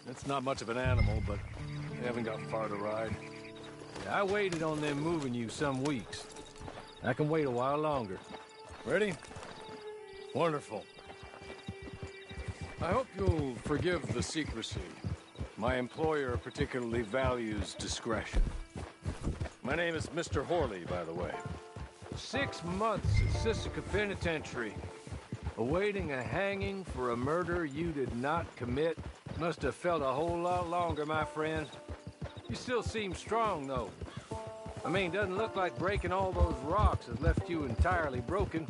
It's not much of an animal, but they haven't got far to ride. Yeah, I waited on them moving you some weeks. I can wait a while longer. Ready? Wonderful. I hope you'll forgive the secrecy. My employer particularly values discretion. My name is Mr. Horley, by the way. 6 months at Sisika Penitentiary, awaiting a hanging for a murder you did not commit. Must have felt a whole lot longer, my friend. You still seem strong, though. I mean, doesn't look like breaking all those rocks has left you entirely broken,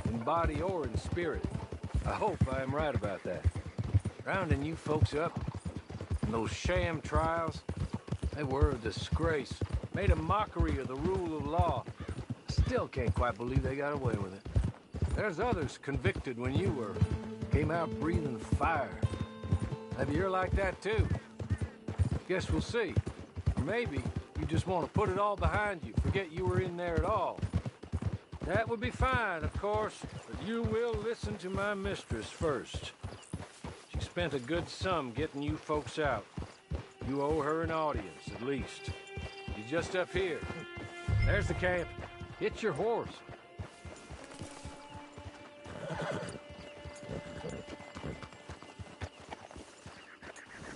in body or in spirit. I hope I am right about that. Rounding you folks up, and those sham trials, they were a disgrace. Made a mockery of the rule of law. Still can't quite believe they got away with it. There's others convicted when you were. Came out breathing fire. Maybe you're like that too. Guess we'll see. Or maybe you just want to put it all behind you, forget you were in there at all. That would be fine, of course, but you will listen to my mistress first. She spent a good sum getting you folks out. You owe her an audience, at least. She's just up here. There's the camp. Hit your horse.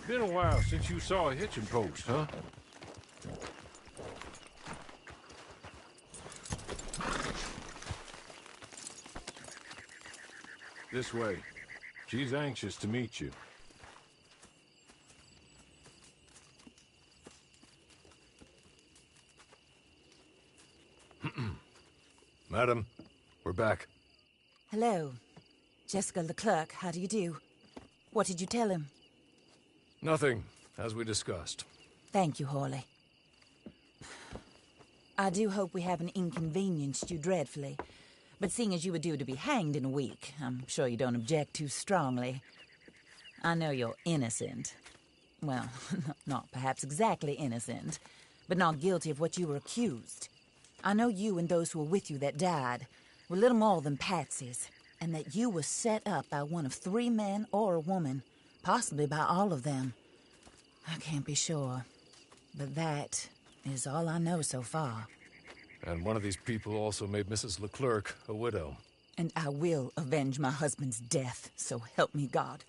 Been a while since you saw a hitching post, huh? This way. She's anxious to meet you. Madam, we're back. Hello. Jessica Leclerc, how do you do? What did you tell him? Nothing, as we discussed. Thank you, Horley. I do hope we haven't inconvenienced you dreadfully. But seeing as you were due to be hanged in a week, I'm sure you don't object too strongly. I know you're innocent. Well, not perhaps exactly innocent, but not guilty of what you were accused. I know you and those who were with you that died were little more than patsies, and that you were set up by one of 3 men or a woman, possibly by all of them. I can't be sure, but that is all I know so far. And one of these people also made Mrs. Leclerc a widow. And I will avenge my husband's death, so help me God.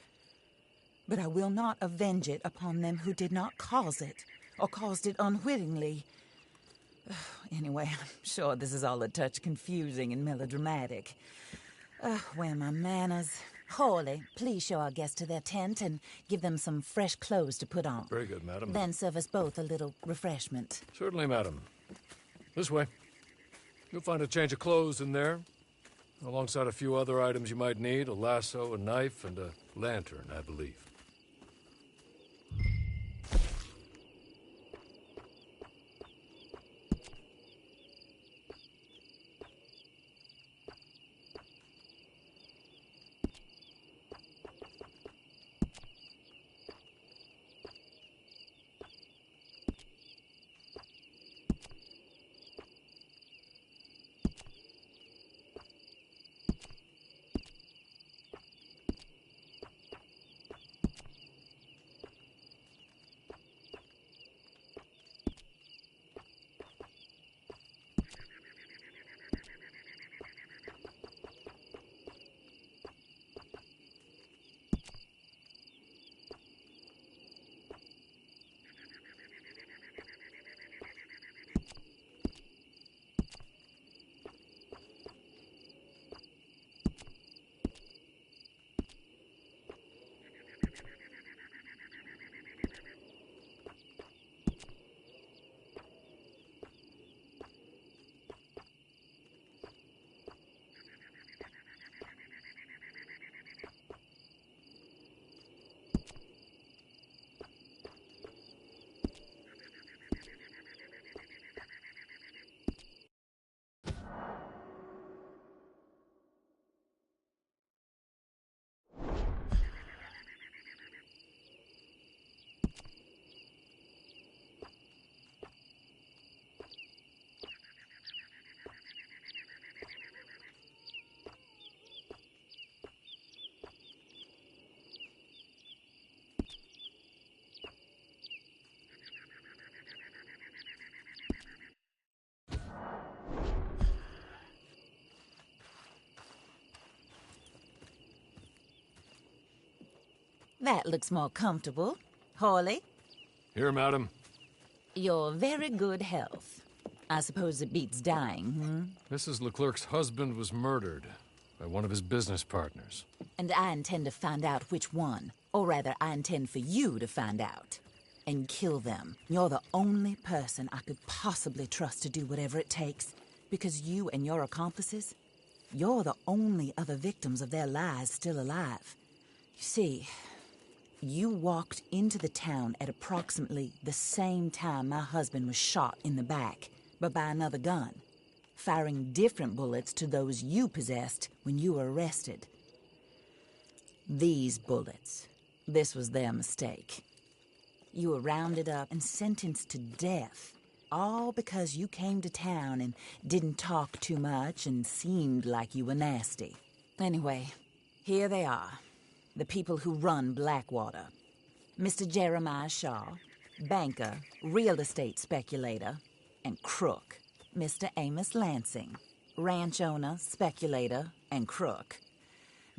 But I will not avenge it upon them who did not cause it, or caused it unwittingly. Anyway, I'm sure this is all a touch confusing and melodramatic. Where are my manners? Horley, please show our guests to their tent and give them some fresh clothes to put on. Very good, madam. Then serve us both a little refreshment. Certainly, madam. This way. You'll find a change of clothes in there, alongside a few other items you might need, a lasso, a knife, and a lantern, I believe. That looks more comfortable. Hawley, Here, madam. your very good health. I suppose it beats dying, Mrs. Leclerc's husband was murdered by one of his business partners. And I intend to find out which one. Or rather, I intend for you to find out. And kill them. You're the only person I could possibly trust to do whatever it takes. Because you and your accomplices, you're the only other victims of their lies still alive. You see, you walked into the town at approximately the same time my husband was shot in the back, but by another gun, firing different bullets to those you possessed when you were arrested. These bullets, this was their mistake. You were rounded up and sentenced to death, all because you came to town and didn't talk too much and seemed like you were nasty. Anyway, here they are, the people who run Blackwater. Mr. Jeremiah Shaw, banker, real estate speculator, and crook. Mr. Amos Lansing, ranch owner, speculator, and crook.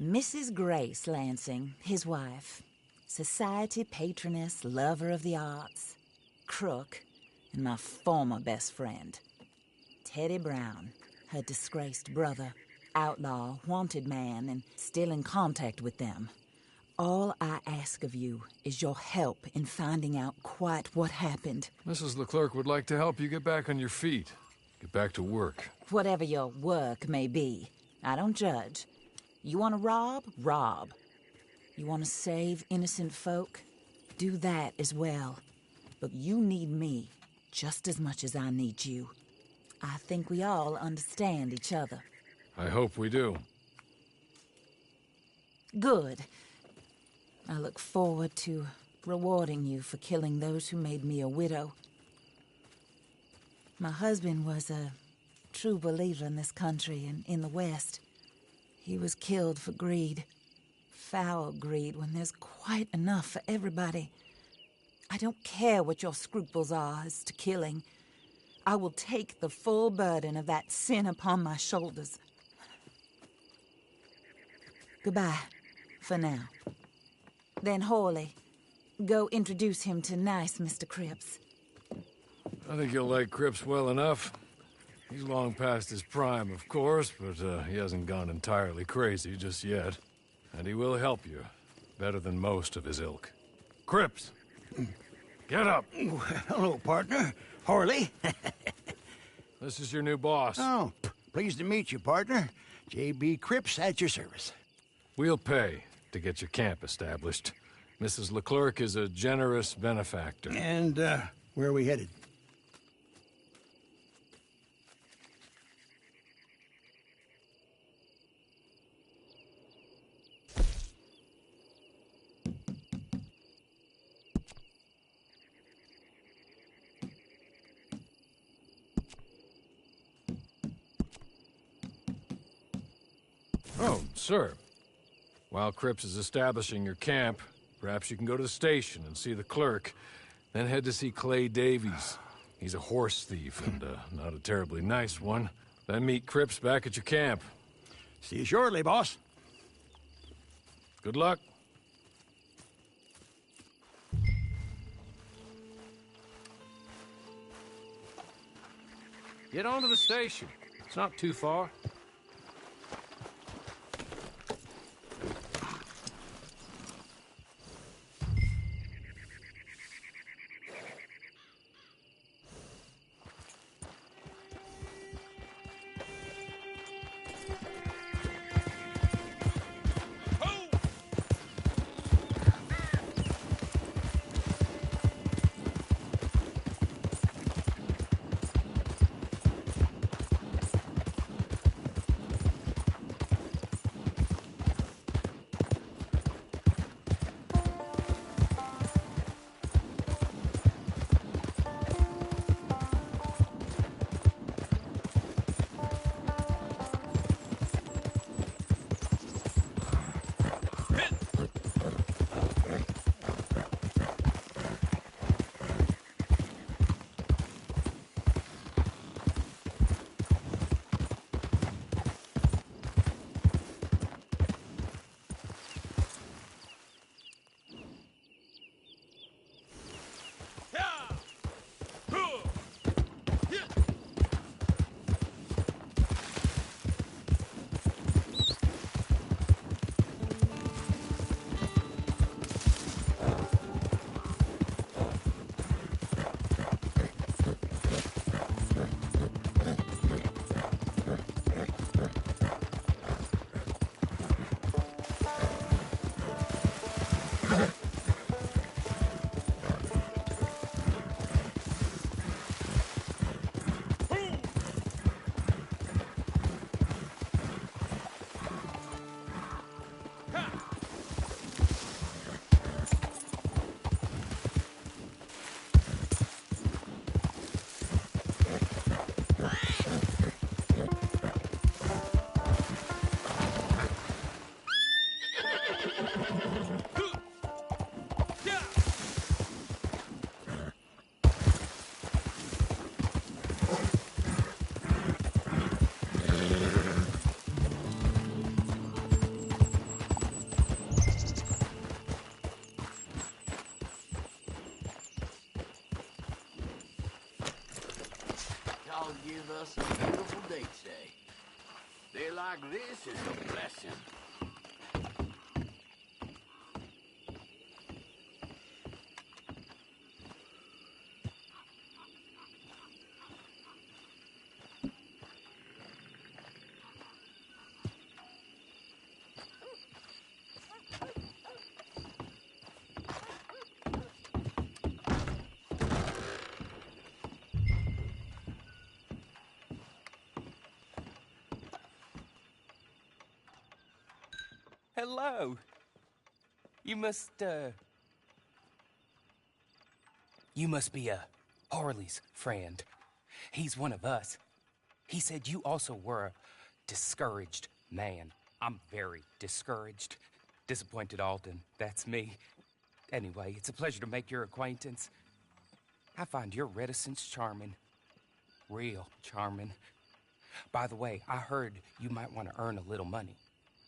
Mrs. Grace Lansing, his wife, society patroness, lover of the arts, crook, and my former best friend. Teddy Brown, her disgraced brother, outlaw, wanted man, and still in contact with them. All I ask of you is your help in finding out quite what happened. Mrs. Leclerc would like to help you get back on your feet. Get back to work. Whatever your work may be, I don't judge. You want to rob? Rob. You want to save innocent folk? Do that as well. But you need me just as much as I need you. I think we all understand each other. I hope we do. Good. I look forward to rewarding you for killing those who made me a widow. My husband was a true believer in this country and in the West. He was killed for greed. Foul greed when there's quite enough for everybody. I don't care what your scruples are as to killing. I will take the full burden of that sin upon my shoulders. Goodbye, for now. Then Hawley, go introduce him to nice Mr. Cripps. I think you'll like Cripps well enough. He's long past his prime, of course, but he hasn't gone entirely crazy just yet. And he will help you, better than most of his ilk. Cripps! Get up! Hello, partner. Hawley. This is your new boss. Oh, pleased to meet you, partner. J.B. Cripps at your service. We'll pay to get your camp established. Mrs. Leclerc is a generous benefactor. And, where are we headed? Oh, sir. While Cripps is establishing your camp, perhaps you can go to the station and see the clerk, then head to see Clay Davies. He's a horse thief and not a terribly nice one. Then meet Cripps back at your camp. See you shortly, boss. Good luck. Get on to the station. It's not too far. Y'all give us a beautiful day today. Day like this is a blessing. Hello. You must be Harley's friend. He's one of us. He said you also were a discouraged man. I'm very discouraged. Disappointed Alden, that's me. Anyway, it's a pleasure to make your acquaintance. I find your reticence charming. Real charming. By the way, I heard you might want to earn a little money.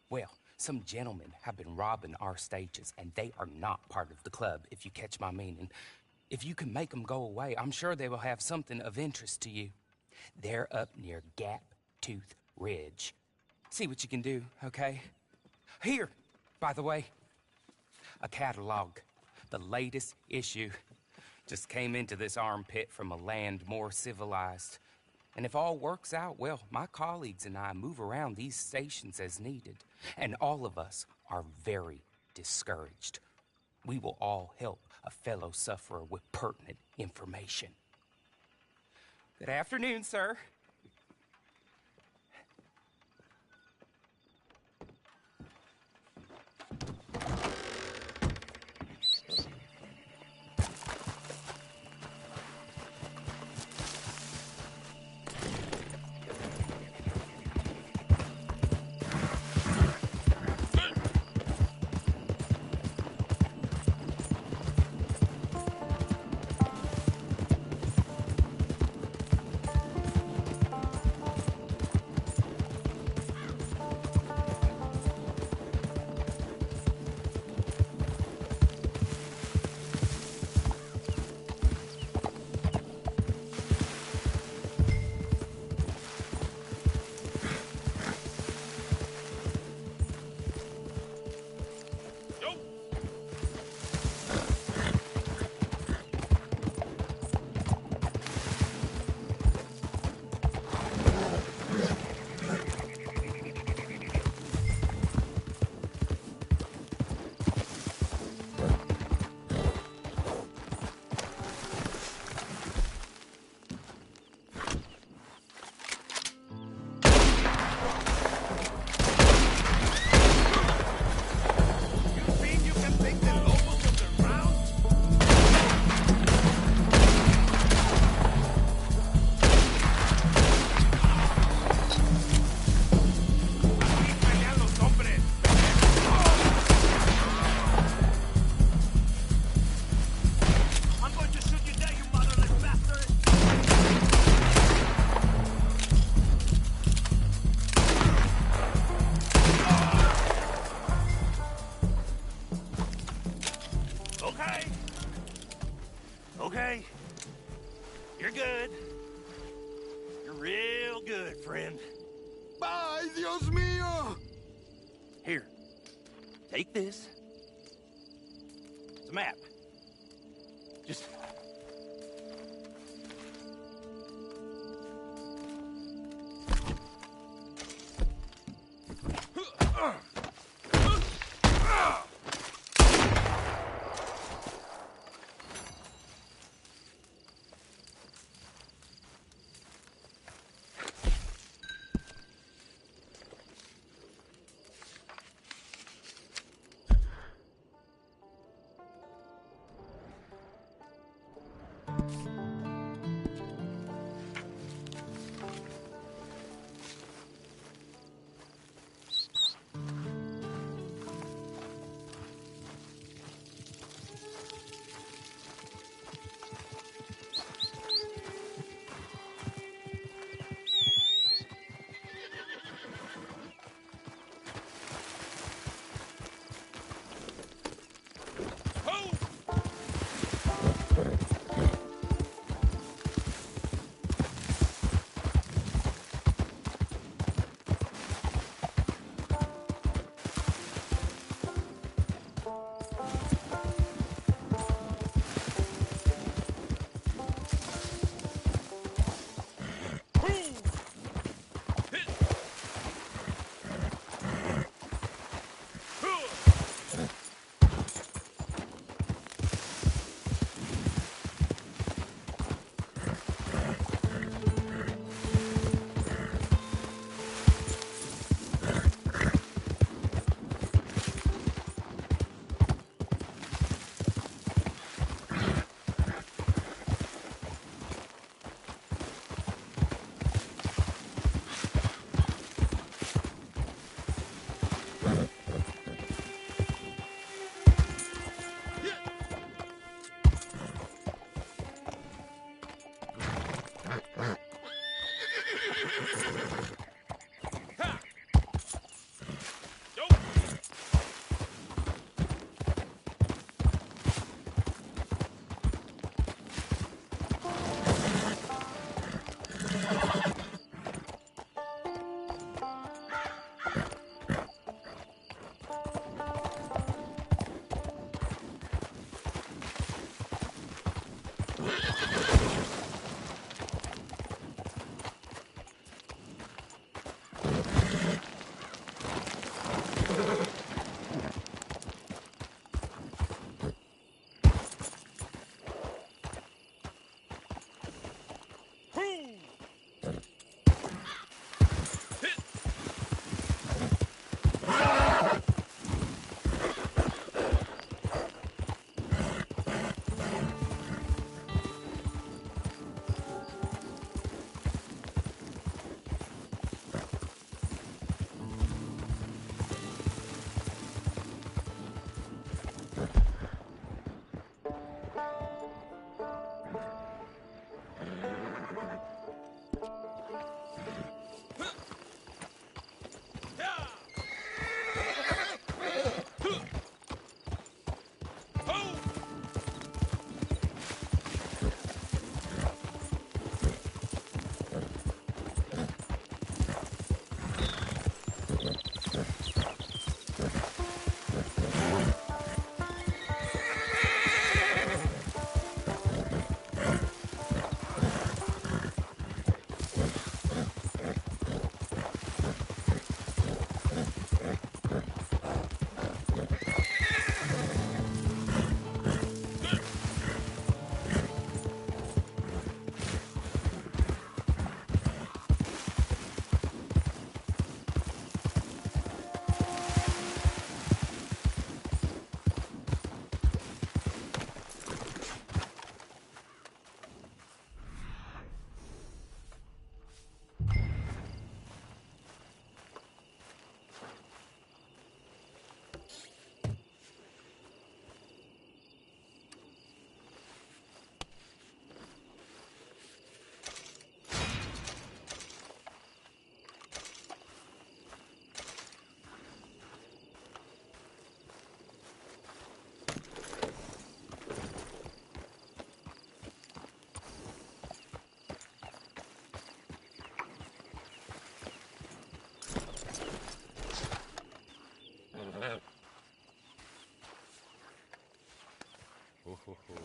Well, some gentlemen have been robbing our stages, and they are not part of the club, if you catch my meaning. If you can make them go away, I'm sure they will have something of interest to you. They're up near Gap Tooth Ridge. See what you can do, okay? Here, by the way, a catalog. The latest issue. Just came into this armpit from a land more civilized. And if all works out, well, my colleagues and I move around these stations as needed. And all of us are very discouraged. We will all help a fellow sufferer with pertinent information. Good afternoon, sir. Okay. You're good. You're real good, friend. Ay, Dios mío! Here. Take this. It's a map. Just... Ho, ho, ho.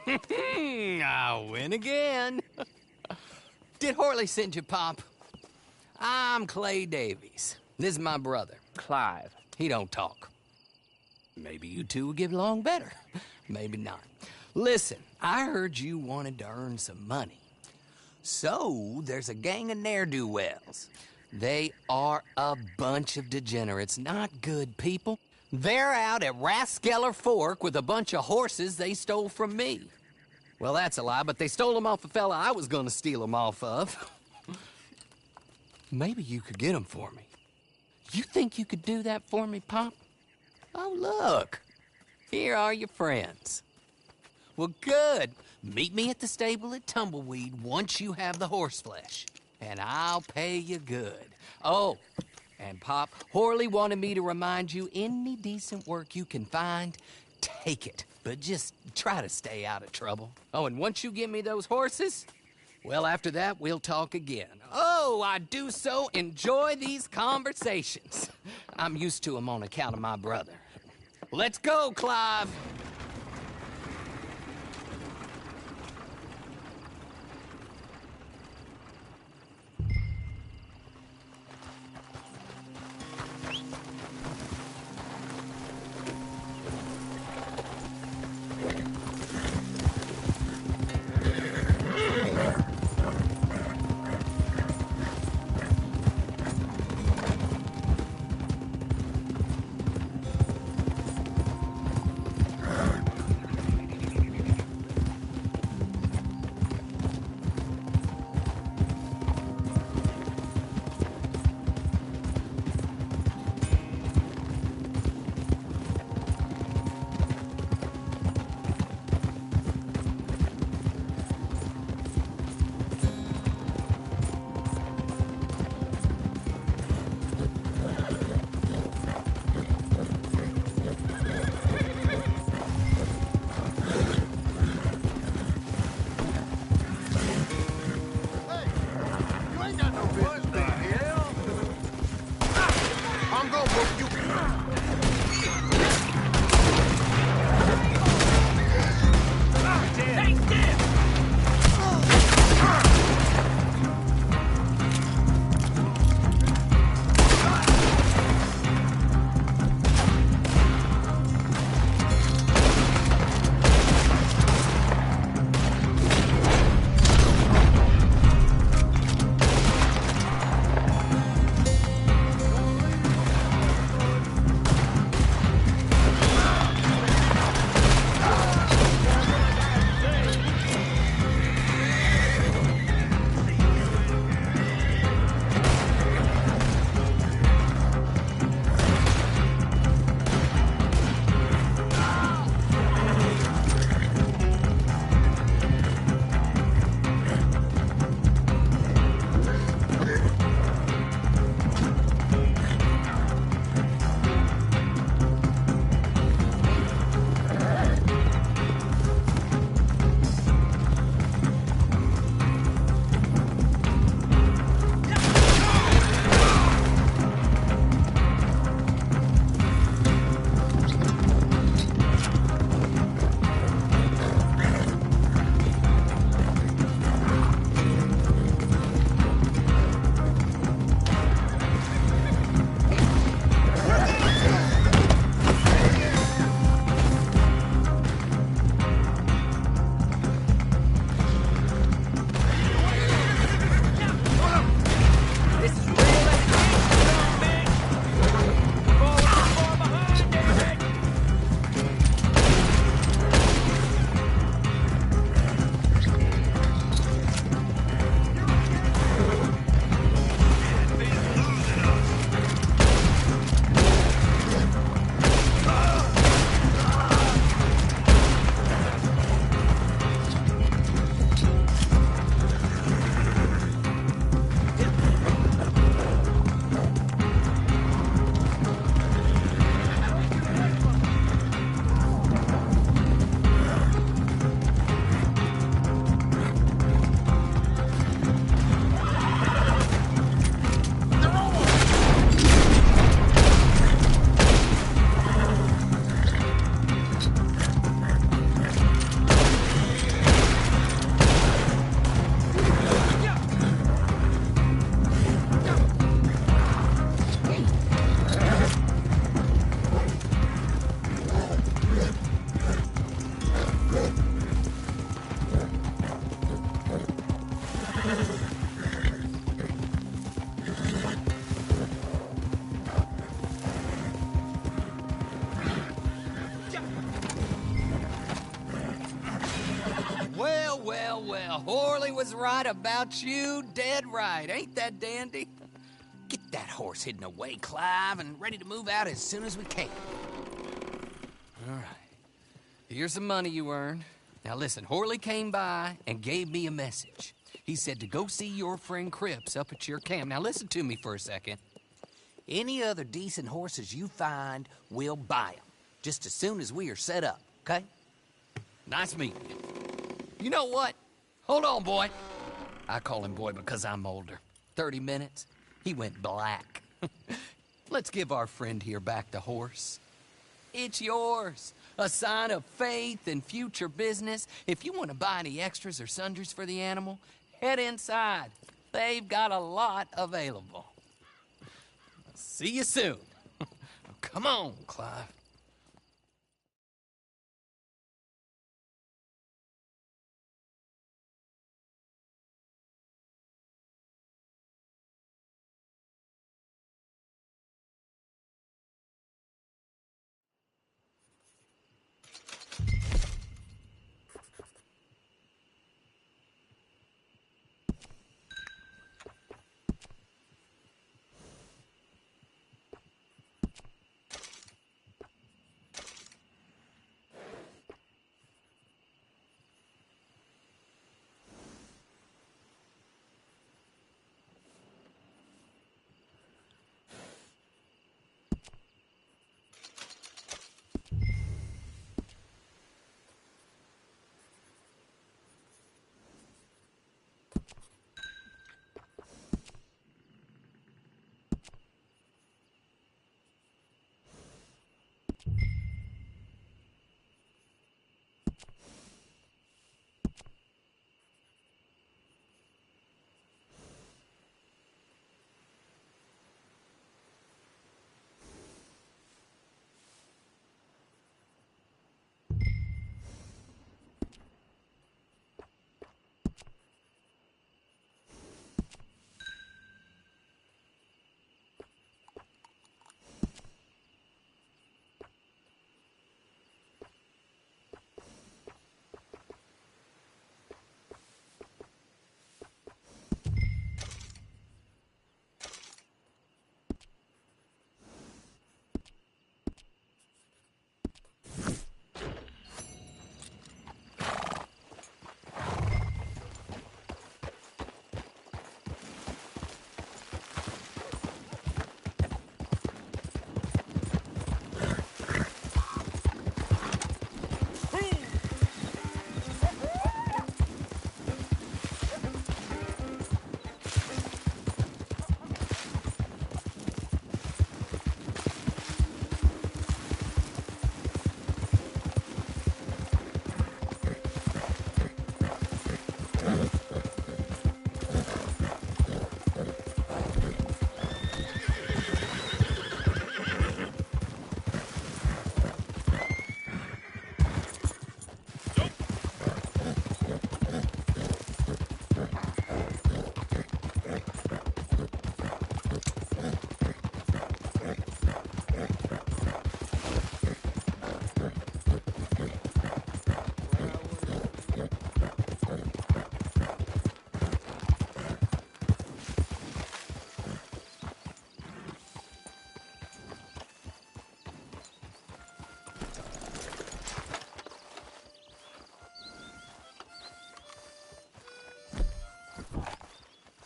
I win again. Did Horley send you, Pop? I'm Clay Davies. This is my brother, Clive. He don't talk. Maybe you two will get along better. Maybe not. Listen, I heard you wanted to earn some money. So, there's a gang of ne'er-do-wells. They are a bunch of degenerates, not good people. They're out at Raskeller Fork with a bunch of horses they stole from me. Well, that's a lie, but they stole them off a fella I was gonna steal them off of. Maybe you could get them for me. You think you could do that for me, Pop? Oh, look. Here are your friends. Well, good. Meet me at the stable at Tumbleweed once you have the horse flesh, and I'll pay you good. Oh, and Pop, Horley wanted me to remind you, any decent work you can find, take it. But just try to stay out of trouble. Oh, and once you give me those horses, well, after that, we'll talk again. Oh, I do so enjoy these conversations. I'm used to them on account of my brother. Let's go, Clive. Well, well, well, Horley was right about you, dead right. Ain't that dandy? Get that horse hidden away, Clive, and ready to move out as soon as we can. All right. Here's the money you earned. Now listen, Horley came by and gave me a message. He said to go see your friend Cripps up at your camp. Now listen to me for a second. Any other decent horses you find, we'll buy them. Just as soon as we are set up, okay? Nice meeting you. You know what? Hold on, boy. I call him boy because I'm older. 30 minutes, he went black. Let's give our friend here back the horse. It's yours. A sign of faith and future business. If you want to buy any extras or sundries for the animal, head inside. They've got a lot available. See you soon. Come on, Clive.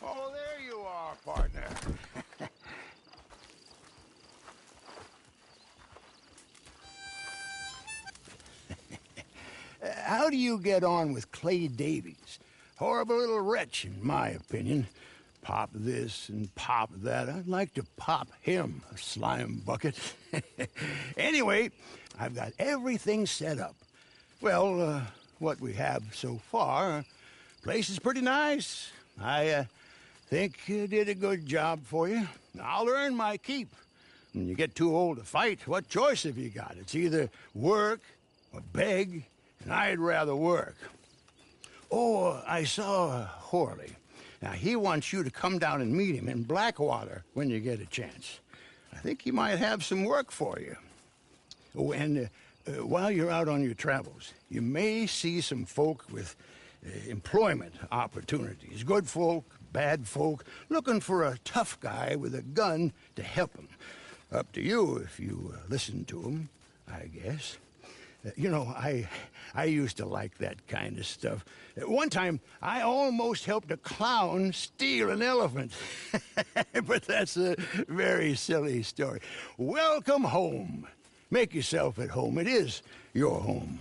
Oh, there you are, partner. How do you get on with Clay Davies? Horrible little wretch, in my opinion. Pop this and pop that. I'd like to pop him, a slime bucket. Anyway, I've got everything set up. Well, what we have so far, place is pretty nice. I think you did a good job for you. I'll earn my keep. When you get too old to fight, what choice have you got? It's either work or beg, and I'd rather work. Oh, I saw Horley. Now, he wants you to come down and meet him in Blackwater when you get a chance. I think he might have some work for you. Oh, and while you're out on your travels, you may see some folk with employment opportunities. Good folk, bad folk, looking for a tough guy with a gun to help them. Up to you if you listen to them, I guess. You know, I used to like that kind of stuff. One time, I almost helped a clown steal an elephant. But that's a very silly story. Welcome home. Make yourself at home. It is your home.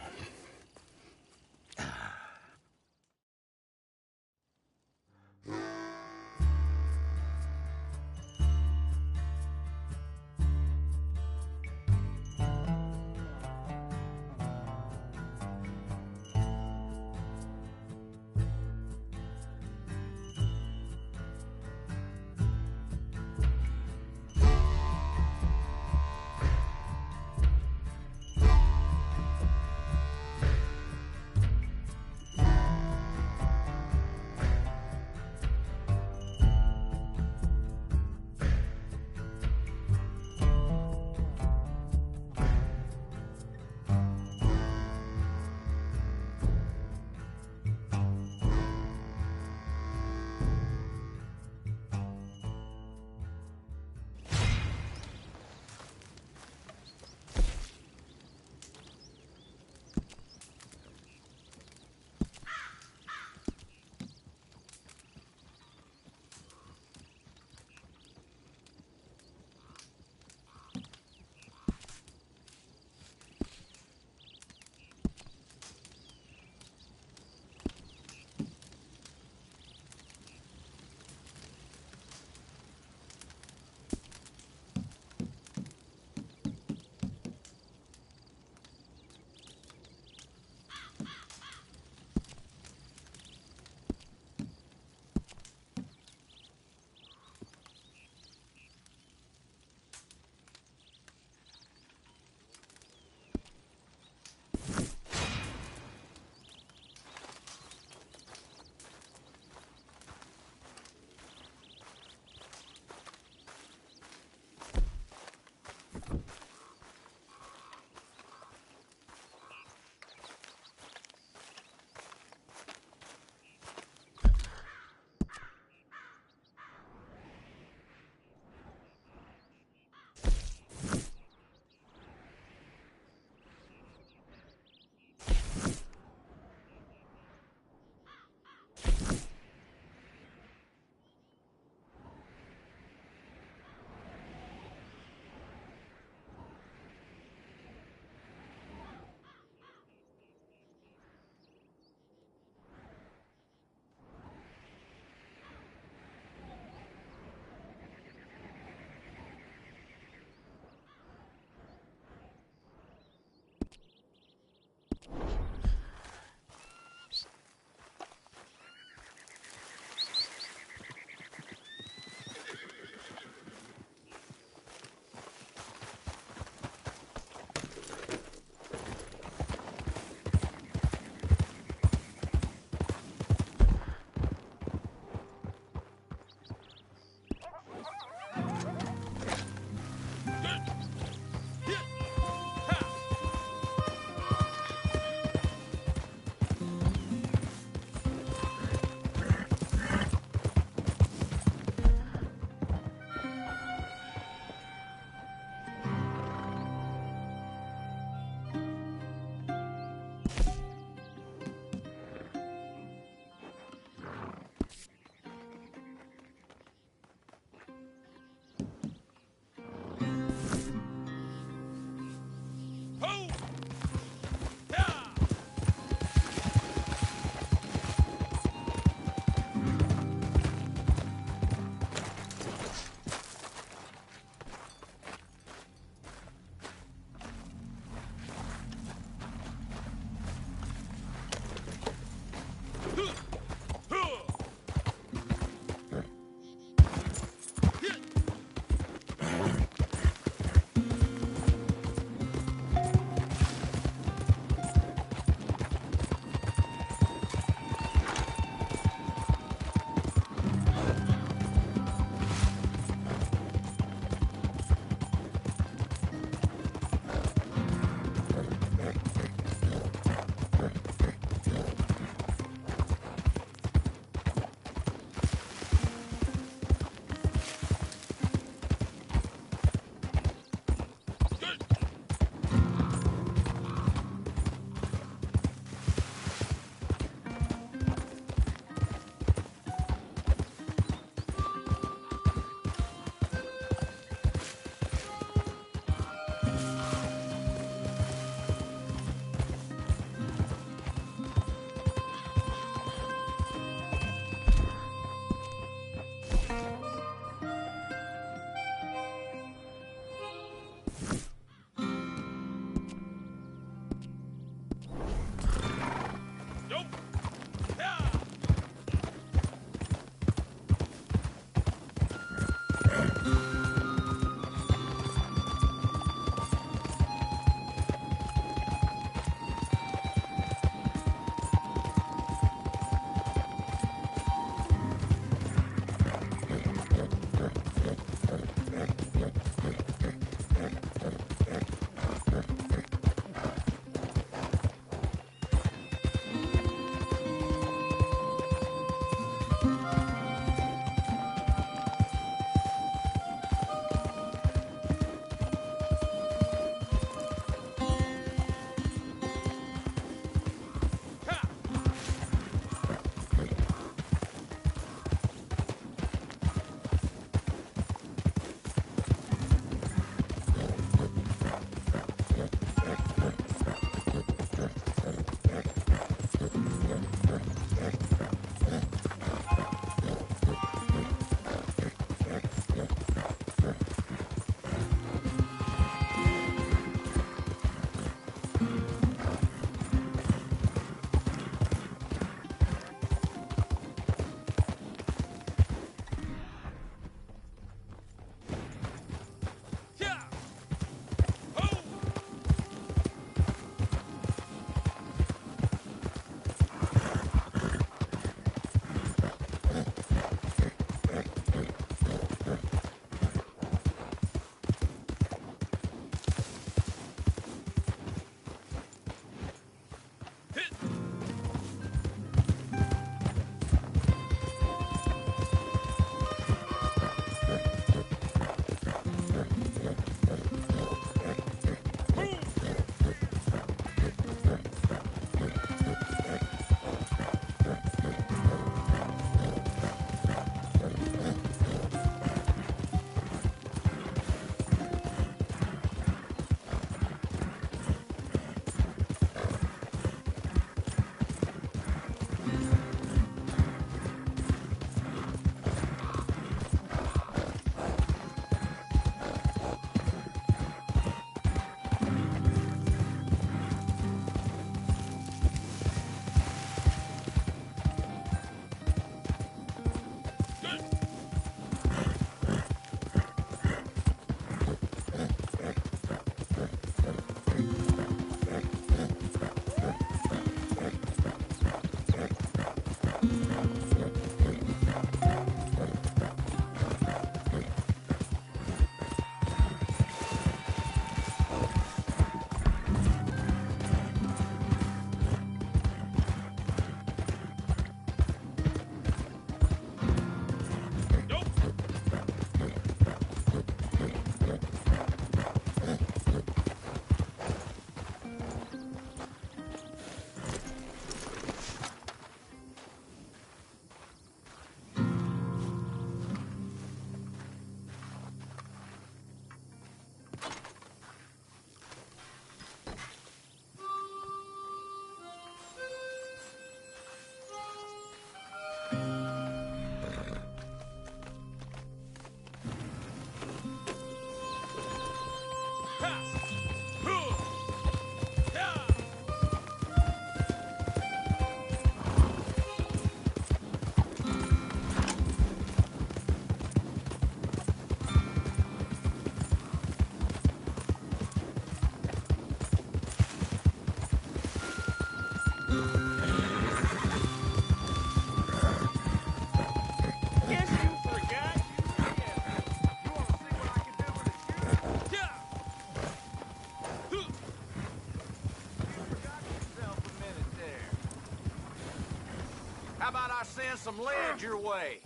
How about I send some lead your way?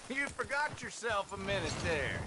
You forgot yourself a minute there.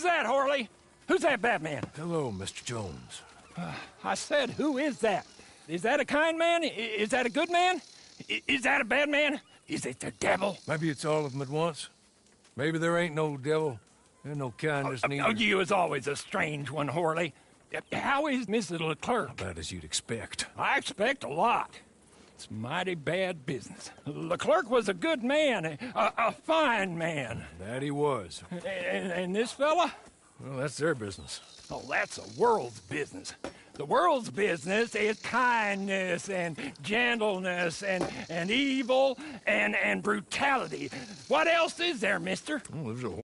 Who's that, Horley? Who's that Batman? Hello, Mr. Jones. I said, who is that? Is that a kind man? Is that a good man? Is that a bad man? Is it the devil? Maybe it's all of them at once. Maybe there ain't no devil. There's no kindness neither. Oh, you is always a strange one, Horley. How is Mrs. Leclerc? About as you'd expect. I expect a lot. It's mighty bad business. Leclerc was a good man, a fine man. That he was. And this fella? Well, that's their business. Oh, that's the world's business. The world's business is kindness and gentleness and evil and brutality. What else is there, mister? Well, there's a